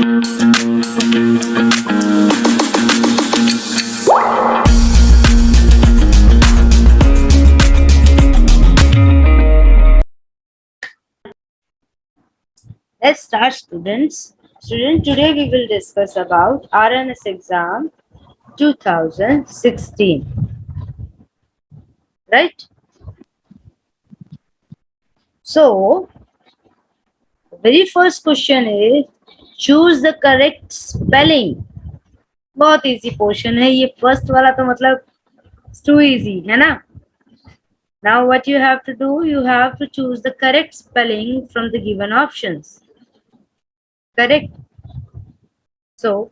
Let's start, students. Today we will discuss about RNS exam 2016. Right? So, the very first question is choose the correct spelling. बहुत easy portion है ये, first वाला तो मतलब it's too easy है ना. Now what you have to do, you have to choose the correct spelling from the given options. Correct? So,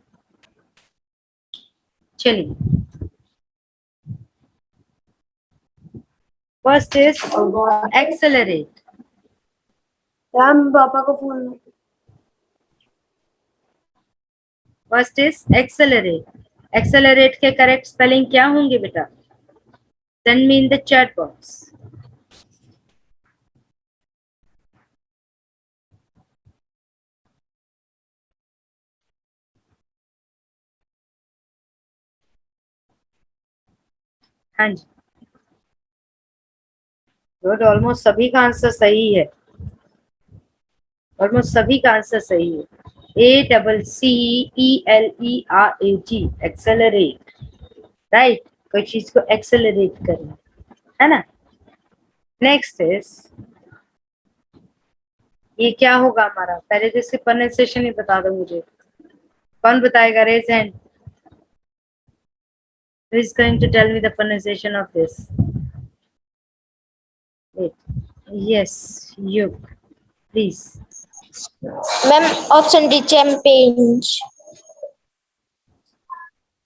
चलिए. First is accelerate. Ram पापा को phone. First is accelerate. Accelerate के correct spelling क्या होंगे बेटा? Send me in the chat box. हाँ जी. Good, almost सभी का आंसर सही है. ऑलमोस्ट सभी का आंसर सही है. ACCELERAT, accelerate. राइट, कोई चीज को एक्सेलरेट करना है ना. नेक्स्ट इज, ये क्या होगा हमारा? पहले तो इसके प्रोनाउंसिएशन ही बता दो मुझे. कौन बताएगा? Raise hand. Who is going to tell me the pronunciation of this? Wait. Yes, you. Please. Ma'am option D champion.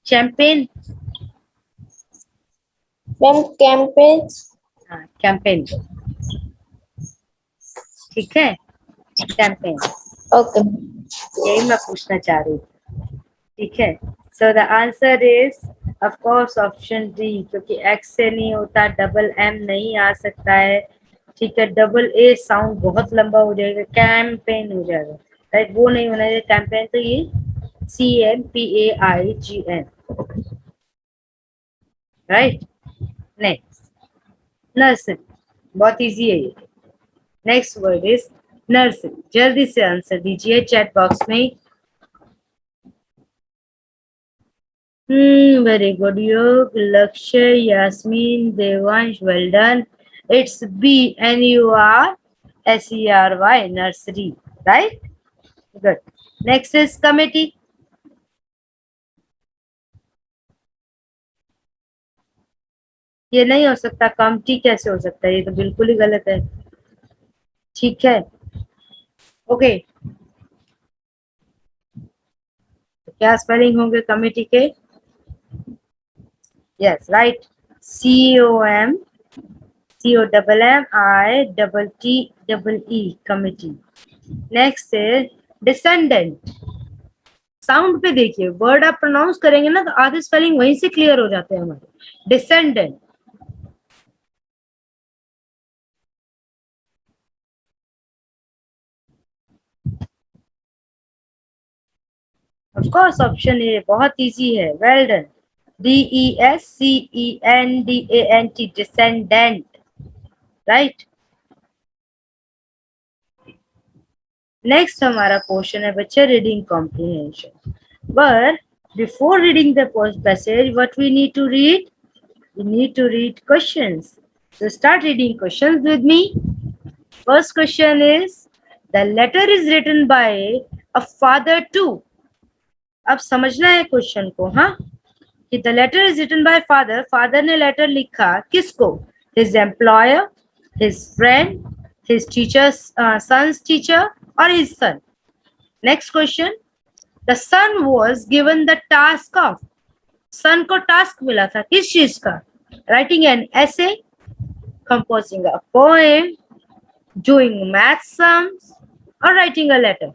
Champagne. Ma'am campaign. हाँ, कैंपेन. ठीक है, कैंपेन. ओके. यही मैं पूछना चाह रही थी. ठीक है. So the answer is of course option D, क्योंकि एक्स से नहीं होता, डबल एम नहीं आ सकता है. ठीक है, डबल ए साउंड बहुत लंबा हो जाएगा, कैंपेन हो जाएगा. राइट, वो नहीं होना चाहिए. कैंपेन तो ये CAMPAIGN. राइट. Next, nursery. बहुत इजी है ये. Next word is nursery. जल्दी से आंसर दीजिए चैट बॉक्स में. Very good, Yog, Lakshya, Yasmin, Devansh, well done. It's BNURSERY, nursery, right? Good. Next is committee. ये नहीं हो सकता. कमिटी कैसे हो सकता है? ये तो बिल्कुल ही गलत है. ठीक है, ओके. क्या स्पेलिंग होंगे कमिटी के? Yes, right. COMMITTE, committee. Next है डिसेंडेंट. साउंड पे देखिए, वर्ड आप प्रोनाउंस करेंगे ना तो आधे स्पेलिंग वहीं से क्लियर हो जाते हैं हमारे. Descendant. Of course option A बहुत इजी है. Well done. DESCENDANT, descendant. Right. Next हमारा क्वेश्चन है बच्चे reading comprehension. But before reading the passage what we need to read? We need to read questions. So start reading questions with me. First question is, the letter is written by a father to. अब समझना है question को. हाँ, कि the letter is written by father. Father ने letter लिखा किसको? His employer, his friend, his teacher's son's teacher, or his son. Next question, the son was given the task of. सन को टास्क मिला था किस चीज का? Writing an essay, composing a poem, doing math sums, और writing a letter.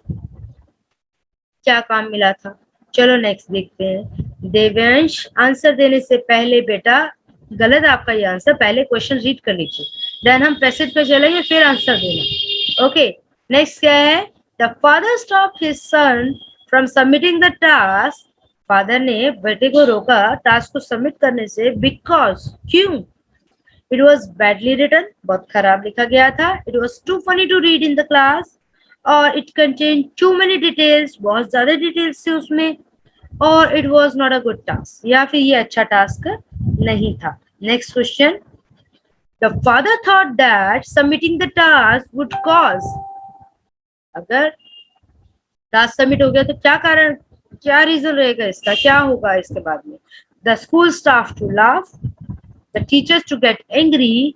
क्या काम मिला था? चलो नेक्स्ट देखते हैं. देवांश, आंसर देने से पहले बेटा गलत आपका ये आंसर. पहले क्वेश्चन रीड कर लीजिए, देन हम पैसेज पे चलेंगे, फिर आंसर देना. ओके. नेक्स्ट क्या है? The father stop his son from submitting the task, father ने बेटे को रोका टास्क को सबमिट करने से, बिकॉज, क्यों? इट वॉज बैडली रिटन, बहुत खराब लिखा गया था, it was too funny to read in the class, और it contain too many details, बहुत ज्यादा डिटेल्स थे उसमें, और it was not a good task, या फिर ये अच्छा टास्क नहीं था. Next question. The father thought that submitting the task would cause, अगर टास्क सबमिट हो गया तो क्या कारण, क्या रीजन रहेगा इसका, क्या होगा इसके बाद में? The school staff to laugh, the teachers to get angry,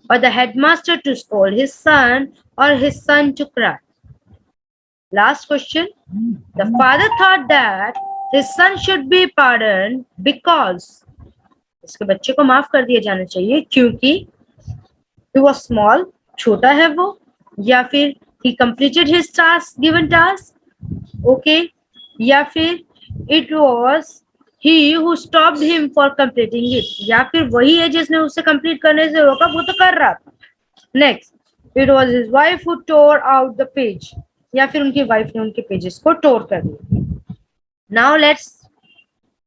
or the headmaster to scold his son, or his son to cry. Last question. The father thought that his son should be pardoned because, इसके बच्चे को माफ कर दिया जाना चाहिए क्योंकि he was small, छोटा है वो, या फिर he completed his task, given task, okay, या फिर it was he who stopped him for completing it, या फिर वही है जिसने उसे कंप्लीट करने से रोका, वो तो कर रहा था. Next, it was his wife who tore out the page, या फिर उनकी वाइफ ने उनके पेजेस को टोर कर दिया. Now let's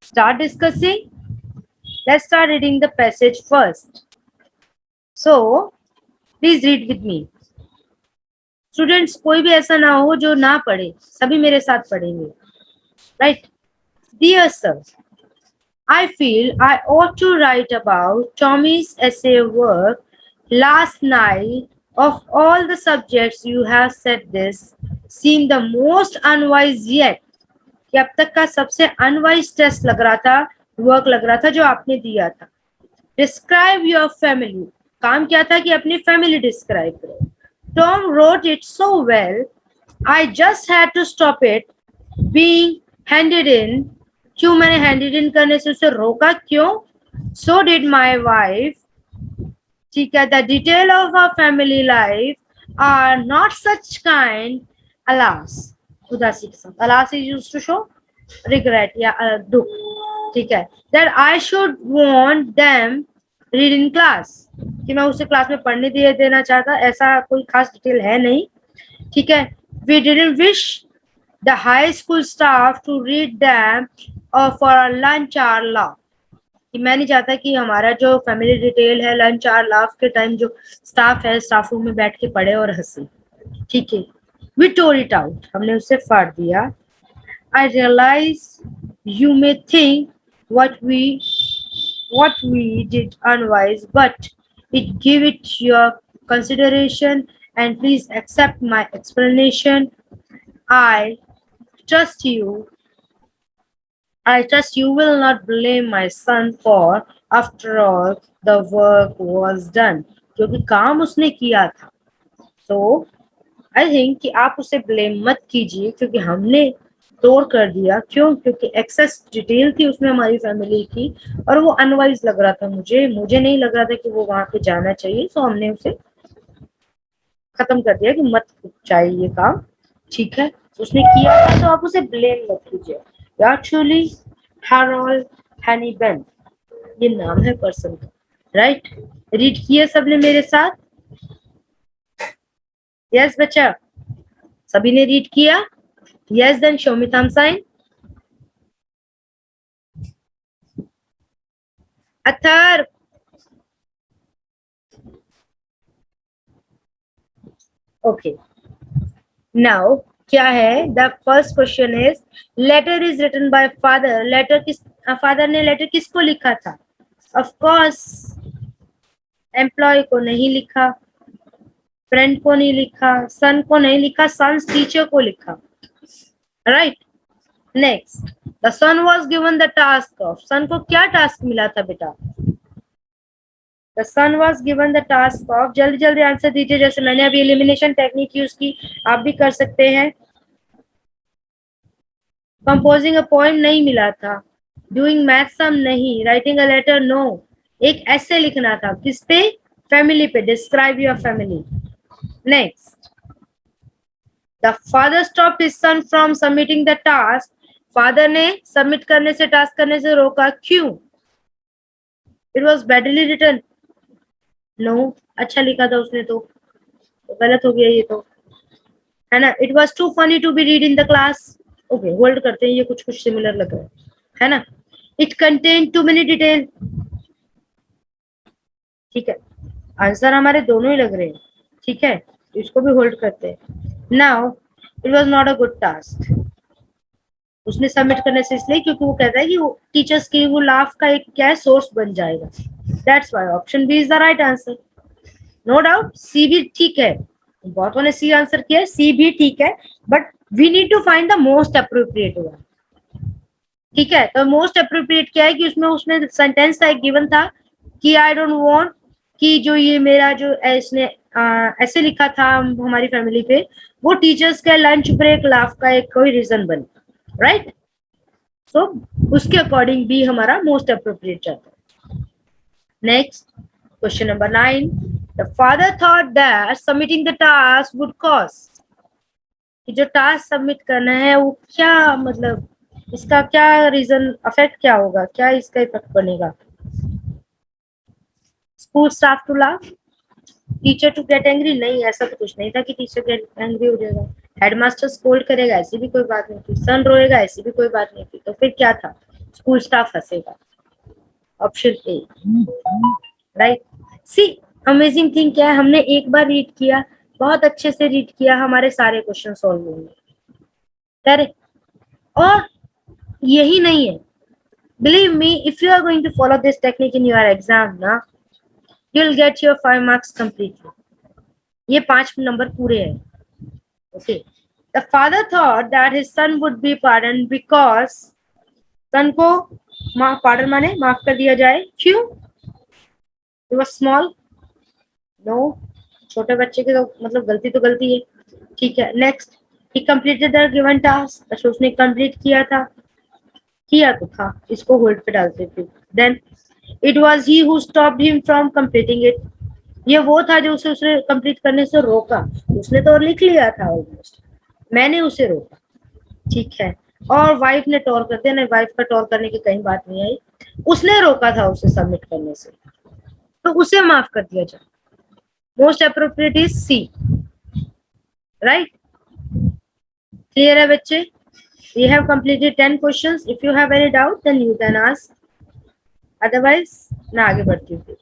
start discussing. Let's start reading the passage first. So please read with me. Students, कोई भी ऐसा ना हो जो ना पढ़े, सभी मेरे साथ पढ़ेंगे. Right. Dear sir, I feel I ought to write about Tommy's essay work last night. Of all the subjects you have said this seemed the most unwise yet. कि अब तक का सबसे अनवाइज टेस्ट लग रहा था, वर्क लग रहा था जो आपने दिया था. Describe your family. काम क्या था कि अपनी फैमिली डिस्क्राइब करो. Tom wrote it so well, I just had to stop it being handed in. क्यों मैंने handed in करने से उसे रोका, क्यों? So did my wife. ठीक है. The detail of our family life are not such kind. Alas, उदासी के साथ. Alas is used to show regret या दुख. ठीक है. That I should want them read in class. कि मैं उसे क्लास में पढ़ने दिए देना चाहता, ऐसा कोई खास डिटेल है नहीं. ठीक है. We didn't wish the high school staff to read them for a lunch hour laugh. कि मैं नहीं चाहता कि हमारा जो फैमिली डिटेल है लंच आवर लाफ के टाइम जो स्टाफ है स्टाफ रूम में बैठ के पढ़े और हंसे. ठीक है. वी टोर इट आउट, हमने उसे फाड़ दिया. I realise you may think what we did unwise, but it give it your consideration and please accept my explanation. I trust you will not blame my son for, after all, the work was done. क्योंकि काम उसने किया था. So I think कि आप उसे blame मत कीजिए क्योंकि हमने तोड़ कर दिया. क्यों? क्योंकि एक्सेस डिटेल थी उसमें हमारी फैमिली की और वो अनवाइज लग रहा था. मुझे नहीं लग रहा था कि वो वहां पे जाना चाहिए. सो हमने उसे खत्म कर दिया कि मत चाहिए ये काम. ठीक है. उसने किया था तो आप उसे ब्लेम मत कीजिए. Actually, Harold Hannibal, ये नाम है पर्सन का. राइट. रीड किया सबने मेरे साथ? यस बच्चा, सभी ने रीड किया? Yes, then show me thumb sign. Other. Okay. Now क्या है? The first question is letter is written by father. Letter किस फादर ने लेटर किसको लिखा था? ऑफ कोर्स एम्प्लॉय को नहीं लिखा, फ्रेंड को नहीं लिखा, सन को नहीं लिखा, सन्स टीचर को लिखा. Right. Next, the son was given the task of. Son को क्या टास्क मिला था बेटा? The son was given the task of. जल्दी जल्दी आंसर दीजिए. जैसे मैंने अभी एलिमिनेशन टेक्निक यूज की, आप भी कर सकते हैं. कंपोजिंग अ पोएम नहीं मिला था. डूइंग मैथ सम नहीं. Writing a letter no. एक ऐसे लिखना था. किस पे? फैमिली पे. Describe your family. Next, the father stop his son from submitting the task. Father ने सबमिट करने से, टास्क करने से रोका. क्यों? It was badly written. No, अच्छा लिखा था उसने तो गलत हो गया ये तो, है ना. It was too funny to be read in the class. Okay, hold करते हैं, ये कुछ कुछ सिमिलर लग रहा है ना. It contain too many detail. ठीक है, आंसर हमारे दोनों ही लग रहे हैं. ठीक है, इसको भी होल्ड करते हैं. Now it was not a good task. उसने सबमिट करने से इसलिए क्योंकि वो कहता है कि वो टीचर्स की वो लाफ का एक क्या है, सोर्स बन जाएगा. That's why option B is the right answer. No doubt C भी ठीक है. बहुतों ने सी आंसर किया है, सी भी ठीक है, but we need to find the most appropriate one. ठीक है, तो मोस्ट अप्रोप्रिएट क्या है कि उसमें उसने सेंटेंस था, एक गिवन था कि आई डोंट वांट कि जो ये मेरा जो इसने ऐसे लिखा था हमारी फैमिली पे, वो टीचर्स का लंच ब्रेक लाफ का एक कोई रीजन बने. राइट, सो उसके अकॉर्डिंग भी हमारा मोस्ट अप्रोप्रिएट जाता है. Next, question number 9. The father thought that submitting the task would cost. कि जो टास्क सबमिट करना है वो क्या मतलब, इसका क्या रीजन, अफेक्ट क्या होगा, क्या इसका इफेक्ट बनेगा. School staff to laugh, teacher to get angry. नहीं, ऐसा तो कुछ नहीं था कि टीचर गेट एंग्री हो जाएगा. हेडमास्टर स्कोल्ड करेगा, ऐसी भी कोई बात नहीं थी. सन रोएगा, ऐसी भी कोई बात नहीं थी. तो फिर क्या था, स्कूल स्टाफ हंसेगा. Option A right. C, amazing thing क्या है, हमने एक बार रीड किया, बहुत अच्छे से रीड किया, हमारे सारे क्वेश्चन सॉल्व होंगे. करेक्ट. और यही नहीं है, believe me, if you are going to follow this technique in your exam ना, you'll get your 5 marks completely. ये 5 नंबर पूरे हैं. okay, the father thought that his son would be pardoned because सन को pardon माने माफ कर दिया जाए. क्यों? he was small. no, छोटे बच्चे की तो मतलब गलती तो गलती है. ठीक है, next. he completed the given task. अच्छा, उसने कंप्लीट किया तो था, इसको होल्ड पे डालते थे. Then it was he who stopped him from completing it. ये वो था जो उसे कंप्लीट करने से रोका. उसने तो लिख लिया था ऑलमोस्ट, मैंने उसे रोका. ठीक है, और वाइफ ने टॉर कर दिया. नहीं, वाइफ का टॉर करने की कहीं बात नहीं आई, उसने रोका था उसे सबमिट करने से, तो उसे माफ कर दिया जाए. Most appropriate is C. Right, clear है बच्चे? We have completed 10 questions. If you have any doubt, then you can ask. Otherwise, मैं आगे बढ़ती हूँ.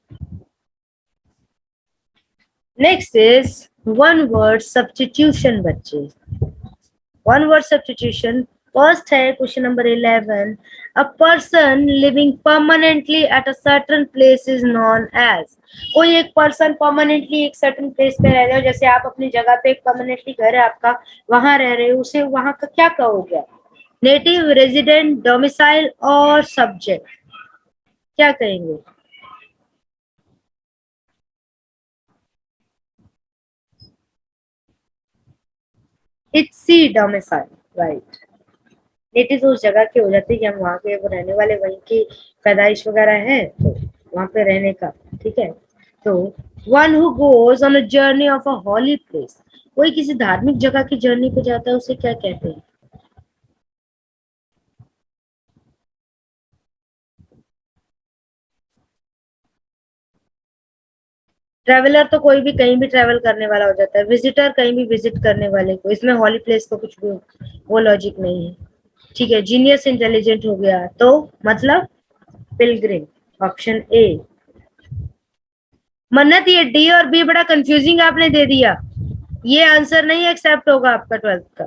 Next is one word substitution बच्चे. One word substitution. First है question number 11. A person living permanently at a certain place is known as. कोई एक person permanently एक certain place पे रह रहे हो, जैसे आप अपनी जगह पे एक परमानेंटली घर है आपका, वहां रह रहे हो, उसे वहां का क्या कहोगे? नेटिव, रेजिडेंट, डोमिसाइल और सब्जेक्ट, क्या कहेंगे? It's C, domicile. Right. Native उस जगह के हो जाते हैं कि हम वहाँ के रहने वाले, वहीं की पैदाइश वगैरह है, तो वहाँ पे रहने का. ठीक है, तो one who goes on a journey of a holy place. कोई किसी धार्मिक जगह की जर्नी पे जाता है, उसे क्या कहते हैं? ट्रेवलर तो कोई भी कहीं भी ट्रेवल करने वाला हो जाता है. विजिटर कहीं भी विजिट करने वाले को. इसमें हॉली प्लेस को कुछ भी वो लॉजिक नहीं है. ठीक है, जीनियस इंटेलिजेंट हो गया तो मतलब पिलग्रिम. Option A. मन्नत, ये डी और बी बड़ा कंफ्यूजिंग आपने दे दिया, ये आंसर नहीं एक्सेप्ट होगा आपका 12th का.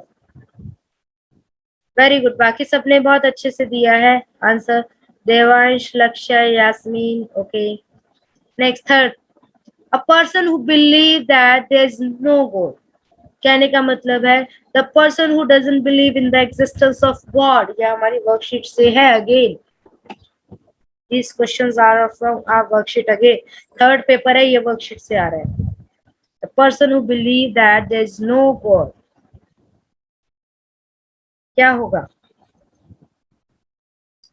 वेरी गुड, बाकी सबने बहुत अच्छे से दिया है answer. Devansh, Lakshya, Yasmin. Okay, next, third. A person who believe that there is no God. कहने का मतलब है the person who doesn't believe in the existence of God. यह हमारी वर्कशीट से है. Again these questions are from our worksheet. again third paper है, ये वर्कशीट से आ रहा है. the person who believe that there is no god, क्या होगा?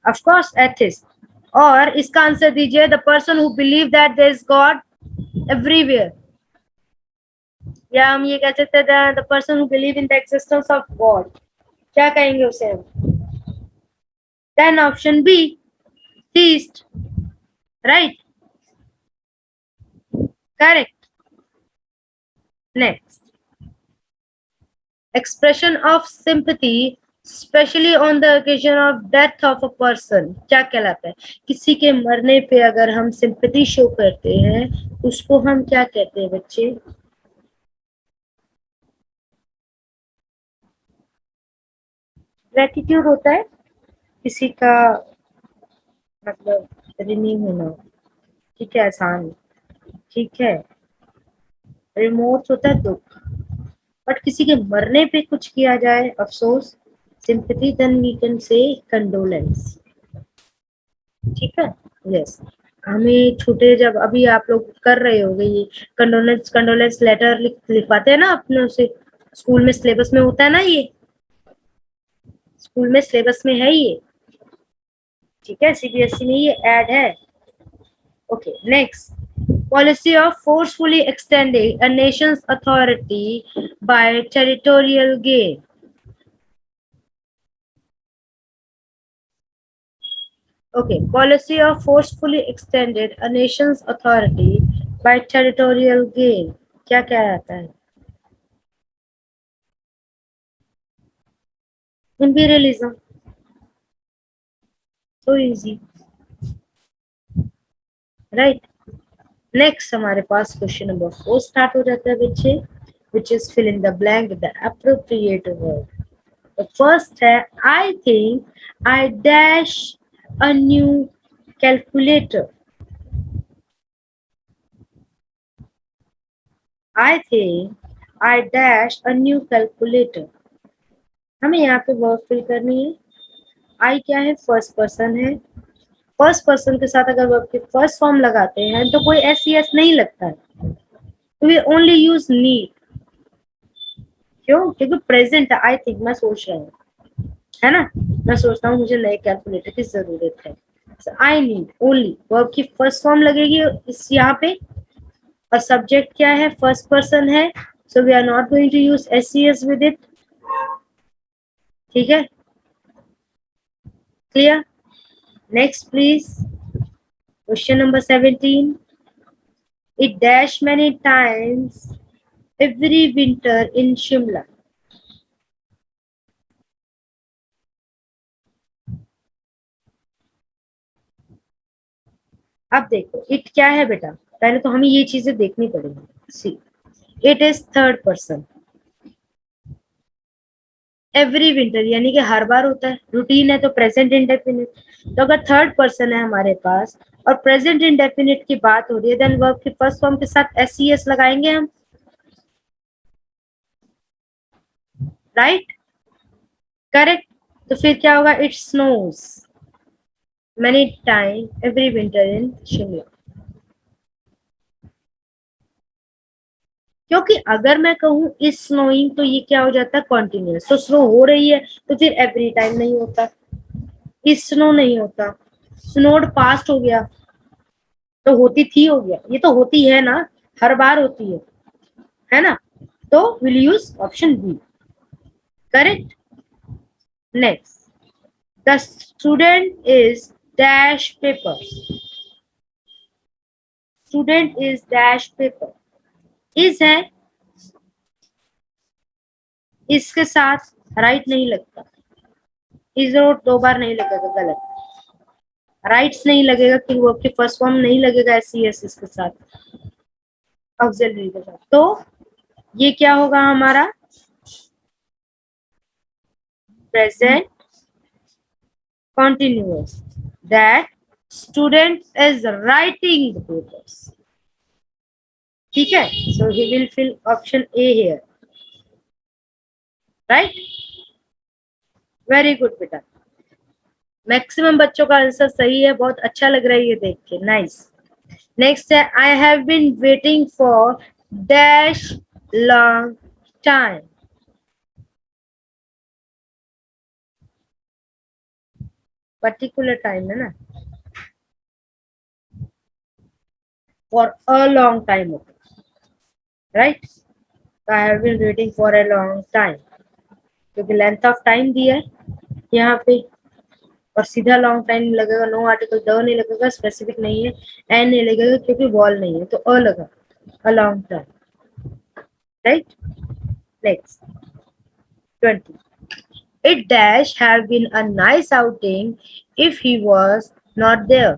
of course atheist. और इसका आंसर दीजिए. the person who believe that there is god everywhere, या हम ये कह सकते हैं the person who believe in the existence of god, क्या कहेंगे उसे हम? then option B, theist. right, correct. next, expression of sympathy specially on the occasion of death of a person क्या कहलाता है? किसी के मरने पे अगर हम सिंपैथी शो करते हैं उसको हम क्या कहते हैं बच्चे? ग्रेटिट्यूड होता है किसी का मतलब ऋणी होना, ठीक है, एहसान, ठीक है। रिमोर्स होता है दुख, बट किसी के मरने पे कुछ किया जाए अफसोस, sympathy, then we can say condolence, ठीक है। यस, हमें छोटे जब अभी आप लोग कर रहे होगे ये कंडोलेंस कंडोलेंस लेटर लिखवाते हैं ना अपने से, स्कूल में सिलेबस में होता है ना, ये स्कूल में सिलेबस में है ये, ठीक है, सीबीएसई में ये ऐड है। Okay, next, policy of forcefully extending a nation's authority by territorial gain. Okay, policy of forcefully extended a nation's authority by territorial gain. क्या क्या आता है? Imperialism. So easy, right? Next हमारे पास क्वेश्चन नंबर 4 स्टार्ट हो जाता है बच्चे, which is fill in the blank with the appropriate word. The first है, I think I dash a new calculator. I think I dash a new calculator. हमें यहाँ पे verb fill करनी है। आई क्या है? फर्स्ट पर्सन है। फर्स्ट पर्सन के साथ अगर वर्ब के फर्स्ट फॉर्म लगाते हैं तो कोई एस सी एस नहीं लगता है, तो वी ओनली यूज नीड। क्यों? क्योंकि प्रेजेंट आई थिंक, मैं सोच रहा हूँ, है ना, मैं सोचता हूँ मुझे नए कैलकुलेटर की जरूरत है। आई नीड ओनली, वर्ब की फर्स्ट फॉर्म लगेगी इस यहाँ पे, और सब्जेक्ट क्या है? फर्स्ट पर्सन है, so we are not going to use S C S with it, ठीक है, clear. Next please, question number 17, it dash many times every winter in Shimla. अब देखो इट क्या है बेटा, पहले तो हमें ये चीजें देखनी पड़ेगी। See, it is third person, every winter यानी कि हर बार होता है, रूटीन है तो प्रेजेंट इंडेफिनिट। तो अगर थर्ड पर्सन है हमारे पास और प्रेजेंट इंडेफिनिट की बात हो रही है, देन वर्ब के फर्स्ट फॉर्म के साथ एस सी एस लगाएंगे हम, राइट, करेक्ट। तो फिर क्या होगा? It snows many time every winter in Shimla. क्योंकि अगर मैं कहूँ इज स्नोइंग तो ये क्या हो जाता है? कॉन्टिन्यूस, तो स्नो हो रही है तो फिर एवरी टाइम नहीं होता, इज स्नो नहीं होता, स्नोड पास्ट हो गया तो होती थी हो गया, ये तो होती है ना, हर बार होती है ना, तो will use option B, correct. Next, the student is dash paper, student is dash paper, is है, इसके साथ राइट नहीं लगता, इज रोड दो बार नहीं लगेगा, गलत, राइट्स नहीं लगेगा, कि वो आपके फर्स्ट फॉर्म नहीं लगेगा एस सी एस इसके साथ, ऑक्सिलरी के साथ, तो ये क्या होगा हमारा? Present continuous, that student is writing the papers, ठीक है, so he will fill option A here, right, very good बेटा, मैक्सिमम बच्चों का आंसर सही है, बहुत अच्छा लग रहा है ये देख के, नाइस। नेक्स्ट है, I have been waiting for dash long time, particular time है ना, फॉर अ लॉन्ग टाइम होता है, right, I have been waiting for a long time, क्योंकि लेंथ ऑफ टाइम दिया है यहाँ पे, और सीधा लॉन्ग टाइम लगेगा, नो आर्टिकल, द नहीं लगेगा, स्पेसिफिक नहीं है, एन नहीं लगेगा क्योंकि वॉल नहीं है, तो अ लगा, अ long time, right. Next 20, It dash have been a nice outing if he was not there.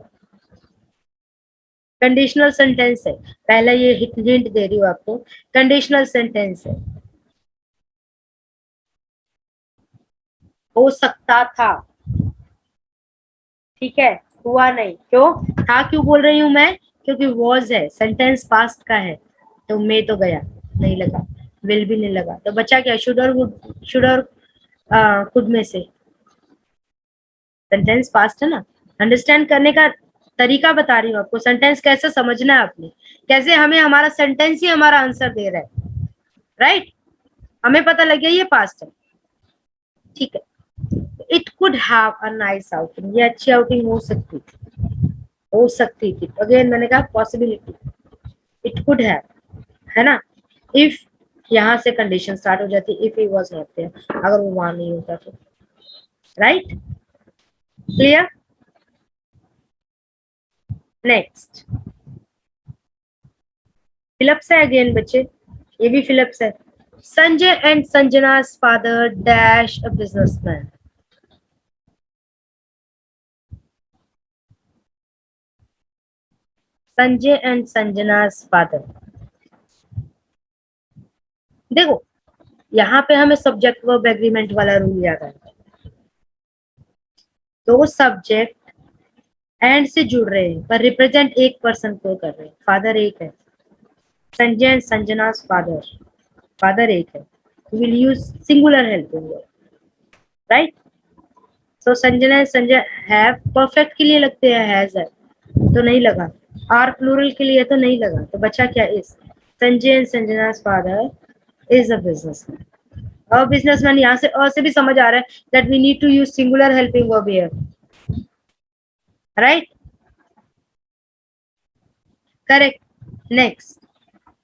Conditional sentence है, पहला ये हिंट दे रही हूँ आपको, कंडीशनल सेंटेंस है। हो सकता था, ठीक है, हुआ नहीं। क्यों था, क्यों बोल रही हूँ मैं, क्योंकि वॉज है, सेंटेंस पास्ट का है, तो मे तो गया, नहीं लगा, विल भी नहीं लगा, तो बचा क्या, शुड और वुड, शुड और खुद में से, सेंटेंस पास्ट है ना। अंडरस्टैंड करने का तरीका बता रही हूँ आपको, सेंटेंस कैसे समझना है आपने, कैसे हमें हमारा सेंटेंस ही हमारा आंसर दे रहा है, राइट। हमें पता लग गया ये पास्ट है, ठीक है। It could have a nice outing, ये अच्छी आउटिंग हो सकती थी, हो सकती थी, अगेन मैंने कहा पॉसिबिलिटी, इट कुड हैव, है ना। इफ यहाँ से कंडीशन स्टार्ट हो जाती, if he was not there, अगर वो वहां नहीं होता तो, राइट, क्लियर। नेक्स्ट फिलिप्स है अगेन बच्चे, ये भी फिलिप्स है। Sanjay and Sanjana's father dash a businessman. Sanjay and Sanjana's father, देखो यहाँ पे हमें सब्जेक्ट वर्ब एग्रीमेंट वाला रूल याद है, तो सब्जेक्ट एंड से जुड़ रहे हैं पर रिप्रेजेंट एक पर्सन को कर रहे हैं, फादर एक है, Sanjay and Sanjana's father, father एक है, will use singular helping verb, right. So Sanjana Sanjay have perfect के लिए लगते हैं, हैज है तो नहीं लगा, आर प्लूरल के लिए तो नहीं लगा, तो बचा क्या, is. Sanjay and Sanjana's father is a businessman. और बिजनेसमैन यहाँ से और से भी समझ आ रहा है that we need to use singular helping verb here, right, correct. Next,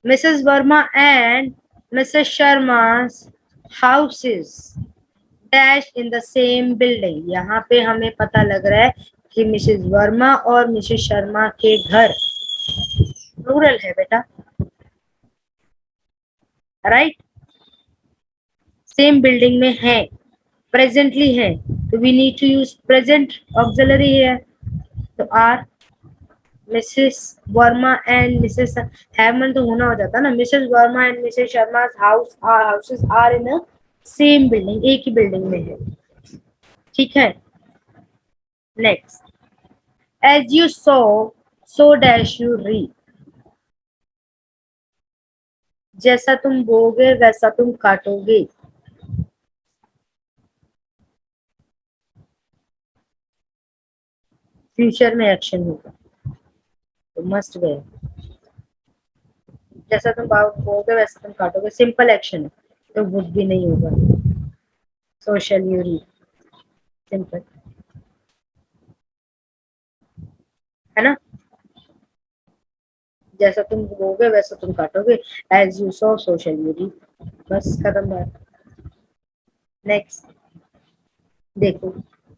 Mrs Verma and Mrs Sharma's houses dash in the same building, यहाँ पे हमें पता लग रहा है कि मिसेस वर्मा और मिसेस शर्मा के घर, प्लूरल है बेटा, राइट, सेम बिल्डिंग में है, प्रेजेंटली है, तो we need to use present auxiliary है, तो are, Mrs Verma and Mrs हैवमन तो होना हो जाता ना, Mrs Verma and Mrs Sharma's houses are in a same building, एक ही बिल्डिंग में है, ठीक है। Next, as you sow dash you reap, जैसा तुम बोगे वैसा तुम काटोगे, फ्यूचर में एक्शन होगा, तो मस्ट गए, जैसा तुम बोगे वैसा तुम काटोगे, सिंपल एक्शन है, तो वुड भी नहीं होगा, सोशल यू रीड, सिंपल, है ना, जैसा तुम बोगे वैसा तुम काटोगे, as you social you read, बस खत्म बात। नेक्स्ट देखो,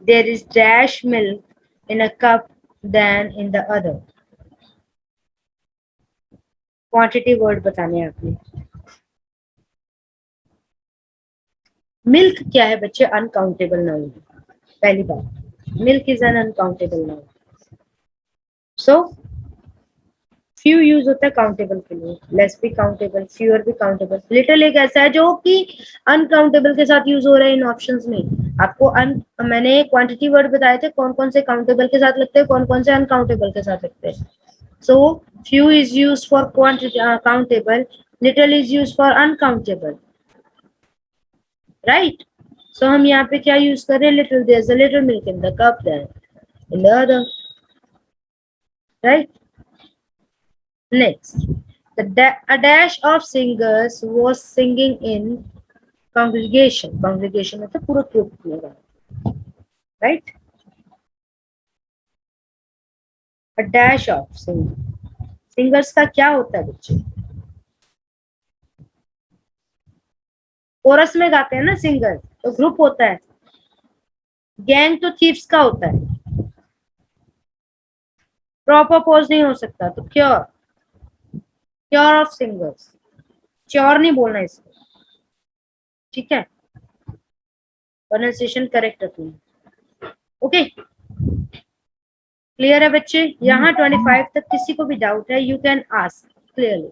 there is dash milk in a cup then in the other, quantity word बताने हैं आपने। मिल्क क्या है बच्चे, अनकाउंटेबल नाउन, पहली बात, milk is an uncountable noun, so few use होता है काउंटेबल के लिए, लेस भी काउंटेबल, फ्यूअर भी काउंटेबल, लिटिल एक ऐसा है जो कि अनकाउंटेबल के साथ यूज हो रहा है इन ऑप्शंस में। आपको मैंने क्वांटिटी वर्ड बताए थे कौन कौन से काउंटेबल के साथ लगते हैं, कौन कौन से अनकाउंटेबल के साथ लगते हैं। So few is use for quantity countable, little is use for uncountable, right. So हम यहाँ पे क्या यूज कर रहे हैं, little, there is a little milk in the cup then in the other, right. Next, a dash of singers was singing in congregation. Congregation मतलब पूरा group होगा, right? A dash of singers. Singers का क्या होता है बच्चे, coarse में गाते हैं ना सिंगर, तो ग्रुप होता है। गैंग तो थीव्स का होता है, प्रॉपर पोज नहीं हो सकता, तो cure, cure of singers, sure नहीं बोलना इसको, ठीक है। प्रोनाउंसिएशन करेक्ट रखनी। ओके, क्लियर है बच्चे? यहाँ 25 तक किसी को भी डाउट है, यू कैन आस्क क्लियरली।